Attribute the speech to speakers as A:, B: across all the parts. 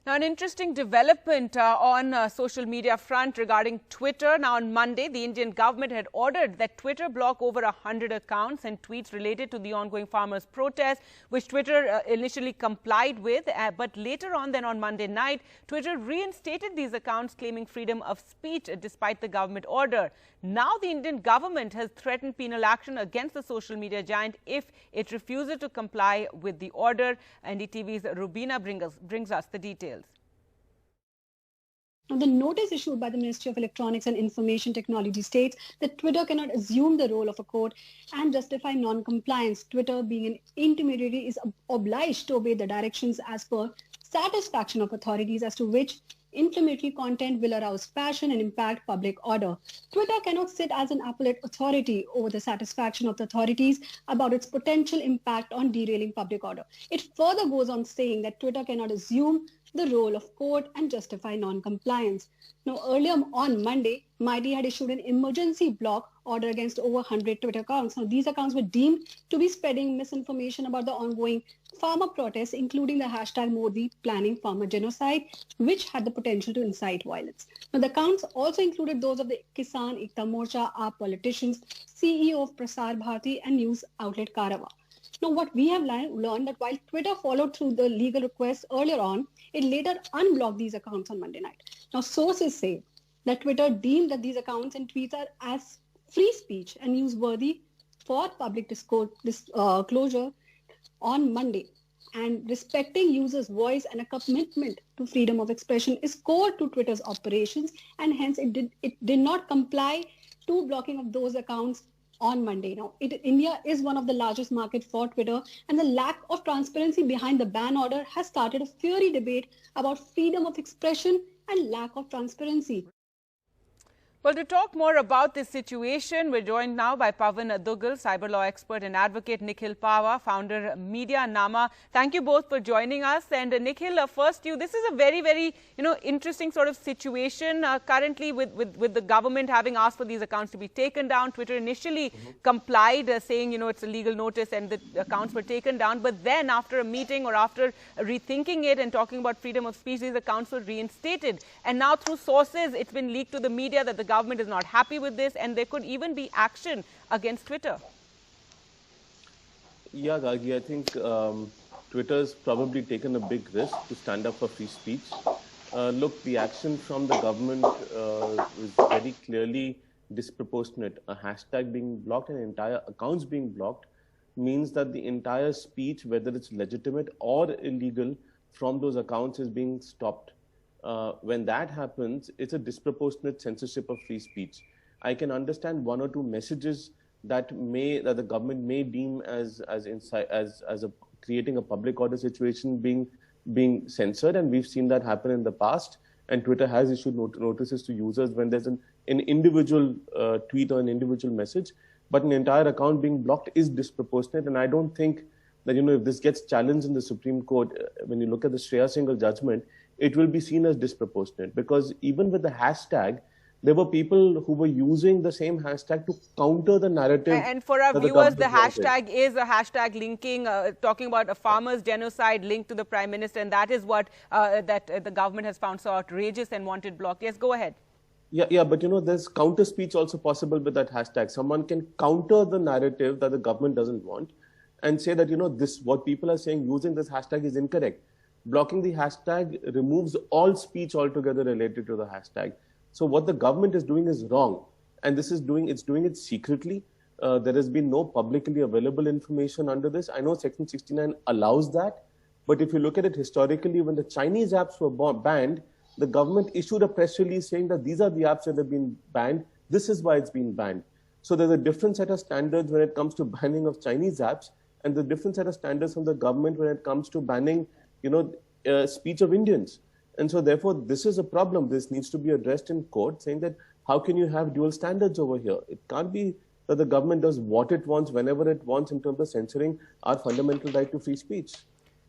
A: Now, an interesting development on social media front regarding Twitter. Now, on Monday, the Indian government had ordered that Twitter block over 100 accounts and tweets related to the ongoing farmers' protest, which Twitter initially complied with. But later on, then on Monday night, Twitter reinstated these accounts, claiming freedom of speech despite the government order. Now, the Indian government has threatened penal action against the social media giant if it refuses to comply with the order. NDTV's Rubina brings us the details.
B: Now, the notice issued by the Ministry of Electronics and Information Technology states that Twitter cannot assume the role of a court and justify non-compliance. Twitter, being an intermediary, is obliged to obey the directions as per satisfaction of authorities as to which inflammatory content will arouse passion and impact public order. Twitter cannot sit as an appellate authority over the satisfaction of the authorities about its potential impact on derailing public order. It further goes on saying that Twitter cannot assume the role of court and justify non-compliance. Now, earlier on Monday, MeitY had issued an emergency block order against over 100 Twitter accounts. Now, these accounts were deemed to be spreading misinformation about the ongoing farmer protests, including the hashtag Modi planning farmer genocide, which had the potential to incite violence. Now, the accounts also included those of the Kisan Ekta Morcha, AAP politicians, CEO of Prasar Bharati and news outlet Karawa. Now, what we have learned that while Twitter followed through the legal request earlier on, it later unblocked these accounts on Monday night. Now, sources say that Twitter deemed that these accounts and tweets are as free speech and newsworthy for public disclosure on Monday. And respecting users' voice and a commitment to freedom of expression is core to Twitter's operations, and hence it did not comply to blocking of those accounts on Monday. Now, India is one of the largest markets for Twitter, and the lack of transparency behind the ban order has started a fiery debate about freedom of expression and lack of transparency.
A: Well, to talk more about this situation, we're joined now by Pavan Duggal, cyber law expert, and advocate Nikhil Pahwa, founder Media Nama. Thank you both for joining us. And Nikhil, first this is a very, very, interesting sort of situation currently with the government having asked for these accounts to be taken down. Twitter initially complied, saying, it's a legal notice and the accounts were taken down. But then after a meeting or after rethinking it and talking about freedom of speech, these accounts were reinstated. And now through sources, it's been leaked to the media that the government is not happy with this, and there could even be action against Twitter.
C: Yeah, Gargi, I think Twitter's probably taken a big risk to stand up for free speech. Look, the action from the government is very clearly disproportionate. A hashtag being blocked and entire accounts being blocked means that the entire speech, whether it's legitimate or illegal, from those accounts is being stopped. When that happens, it's a disproportionate censorship of free speech. I can understand one or two messages that the government may deem as creating a public order situation being censored, and we've seen that happen in the past. And Twitter has issued notices to users when there's an individual tweet or an individual message, but an entire account being blocked is disproportionate. And I don't think that if this gets challenged in the Supreme Court, when you look at the Shreya Singhal judgment, it will be seen as disproportionate, because even with the hashtag, there were people who were using the same hashtag to counter the narrative.
A: And for our viewers, the hashtag is a hashtag linking, talking about a farmer's genocide linked to the Prime Minister, and that is what the government has found so outrageous and wanted blocked. Yes, go ahead.
C: Yeah, but there's counter speech also possible with that hashtag. Someone can counter the narrative that the government doesn't want and say that, this what people are saying using this hashtag is incorrect. Blocking the hashtag removes all speech altogether related to the hashtag. So what the government is doing is wrong, and it's doing it secretly. There has been no publicly available information under this. I know Section 69 allows that, but if you look at it historically, when the Chinese apps were banned, the government issued a press release saying that these are the apps that have been banned. This is why it's been banned. So there's a different set of standards when it comes to banning of Chinese apps, and the different set of standards from the government when it comes to banning speech of Indians. And so therefore, this is a problem. This needs to be addressed in court, saying that how can you have dual standards over here? It can't be that the government does what it wants, whenever it wants, in terms of censoring our fundamental right to free speech.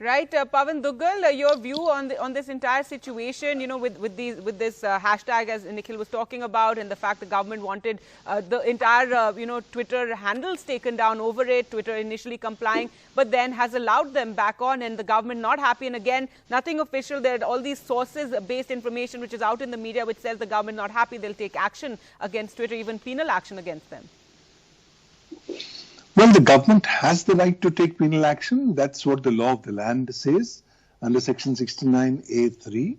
A: Right, Pavan Duggal, your view on this entire situation, you know, with this hashtag as Nikhil was talking about, and the fact the government wanted the entire Twitter handles taken down over it. Twitter initially complying, but then has allowed them back on, and the government not happy. And again, nothing official. There are all these sources-based information which is out in the media which says the government not happy. They'll take action against Twitter, even penal action against them.
D: Well, the government has the right to take penal action. That's what the law of the land says under Section 69A(3).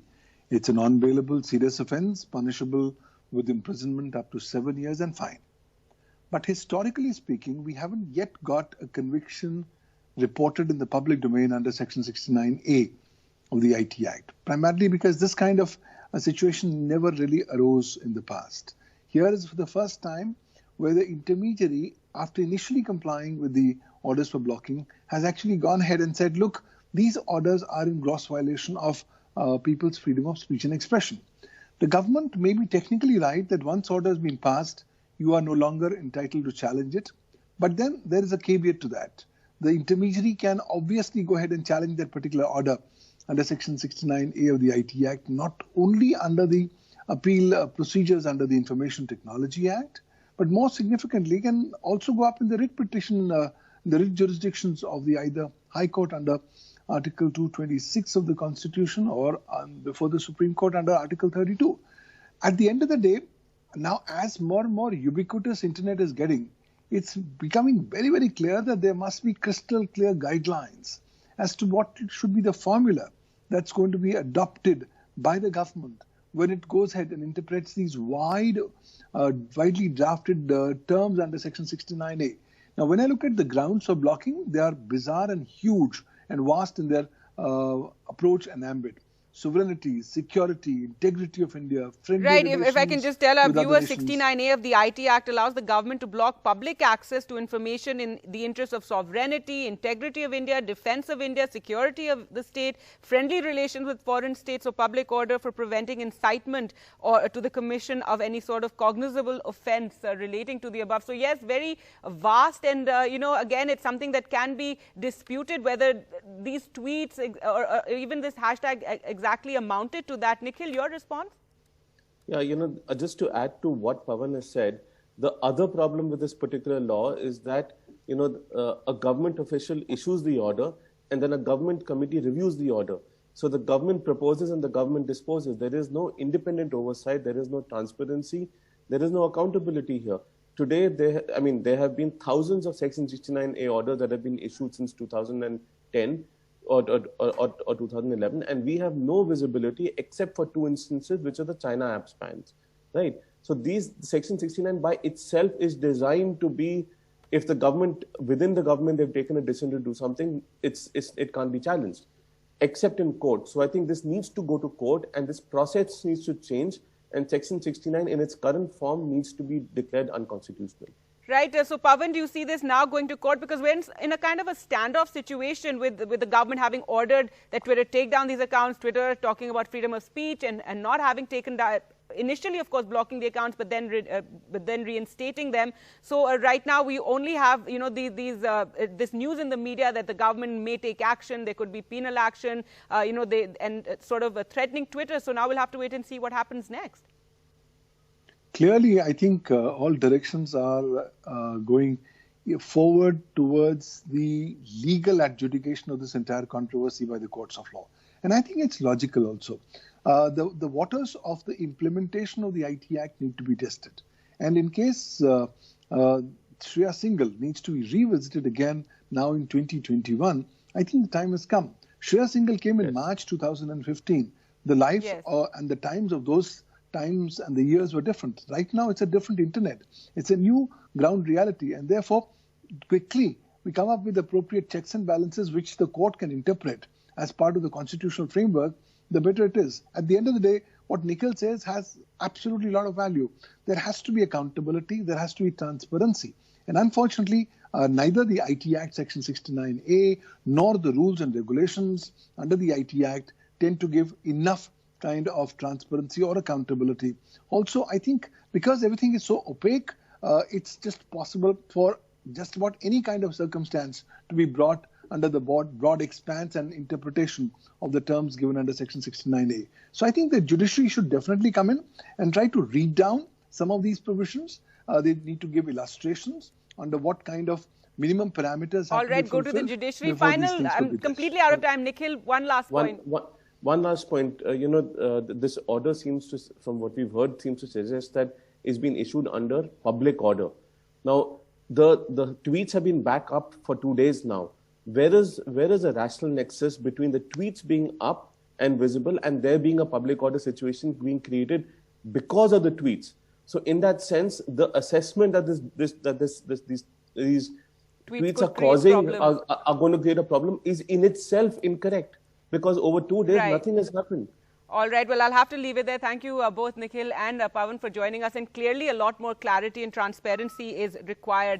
D: It's a non-bailable serious offence, punishable with imprisonment up to 7 years and fine. But historically speaking, we haven't yet got a conviction reported in the public domain under Section 69A of the IT Act, primarily because this kind of a situation never really arose in the past. Here is for the first time where the intermediary, after initially complying with the orders for blocking, has actually gone ahead and said, look, these orders are in gross violation of people's freedom of speech and expression. The government may be technically right that once order has been passed, you are no longer entitled to challenge it. But then there is a caveat to that. The intermediary can obviously go ahead and challenge that particular order under Section 69A of the IT Act, not only under the appeal procedures under the Information Technology Act, but more significantly can also go up in the writ petition, the writ jurisdictions of the either High Court under Article 226 of the Constitution or before the Supreme Court under Article 32. At the end of the day, now as more and more ubiquitous internet is getting, it's becoming very, very clear that there must be crystal clear guidelines as to what should be the formula that's going to be adopted by the government when it goes ahead and interprets these widely drafted terms under Section 69A. Now, when I look at the grounds for blocking, they are bizarre and huge and vast in their approach and ambit. Sovereignty, security, integrity of India, friendly relations.
A: Right, if I can just tell our viewers, 69A of the IT Act allows the government to block public access to information in the interest of sovereignty, integrity of India, defense of India, security of the state, friendly relations with foreign states or public order for preventing incitement or to the commission of any sort of cognizable offense relating to the above. So yes, very vast, and again, it's something that can be disputed whether these tweets or even this hashtag exactly amounted to that. Nikhil, your response?
C: Yeah, just to add to what Pavan has said, the other problem with this particular law is that, a government official issues the order and then a government committee reviews the order. So the government proposes and the government disposes. There is no independent oversight. There is no transparency. There is no accountability here. Today, there have been thousands of Section 69A orders that have been issued since 2010. Or 2011, and we have no visibility except for two instances, which are the China apps bans, right? So these Section 69 by itself is designed to be, if the government, within the government, they've taken a decision to do something, it can't be challenged, except in court. So I think this needs to go to court, and this process needs to change, and Section 69 in its current form needs to be declared unconstitutional.
A: Right. So, Pavan, do you see this now going to court? Because we're in a kind of a standoff situation with the government having ordered that Twitter take down these accounts, Twitter talking about freedom of speech and not having taken down, initially, of course, blocking the accounts, but then reinstating them. So right now we only have, this news in the media that the government may take action. There could be penal action, sort of threatening Twitter. So now we'll have to wait and see what happens next.
D: Clearly, I think all directions are going forward towards the legal adjudication of this entire controversy by the courts of law. And I think it's logical also. The waters of the implementation of the IT Act need to be tested. And in case Shreya Singhal needs to be revisited again now in 2021, I think the time has come. Shreya Singhal came in March 2015. The life and the times of those times and the years were different. Right now, it's a different internet. It's a new ground reality. And therefore, quickly, we come up with appropriate checks and balances which the court can interpret as part of the constitutional framework, the better it is. At the end of the day, what Nikhil says has absolutely a lot of value. There has to be accountability. There has to be transparency. And unfortunately, neither the IT Act Section 69A nor the rules and regulations under the IT Act tend to give enough kind of transparency or accountability. Also, I think because everything is so opaque, it's just possible for just about any kind of circumstance to be brought under the broad expanse and interpretation of the terms given under Section 69A. So I think the judiciary should definitely come in and try to read down some of these provisions. They need to give illustrations under what kind of minimum parameters have
A: All right,
D: to be
A: go to the judiciary.
D: Final,
A: I'm completely out of time. Nikhil, one last point.
C: One last point. This order seems to, from what we've heard, seems to suggest that it's been issued under public order. Now, the tweets have been back up for 2 days now. Where is a rational nexus between the tweets being up and visible and there being a public order situation being created because of the tweets? So, in that sense, the assessment that these tweets are causing are going to create a problem is in itself incorrect, because over 2 days nothing has happened.
A: All right, well, I'll have to leave it there. Thank you both Nikhil and Pavan for joining us, and clearly a lot more clarity and transparency is required.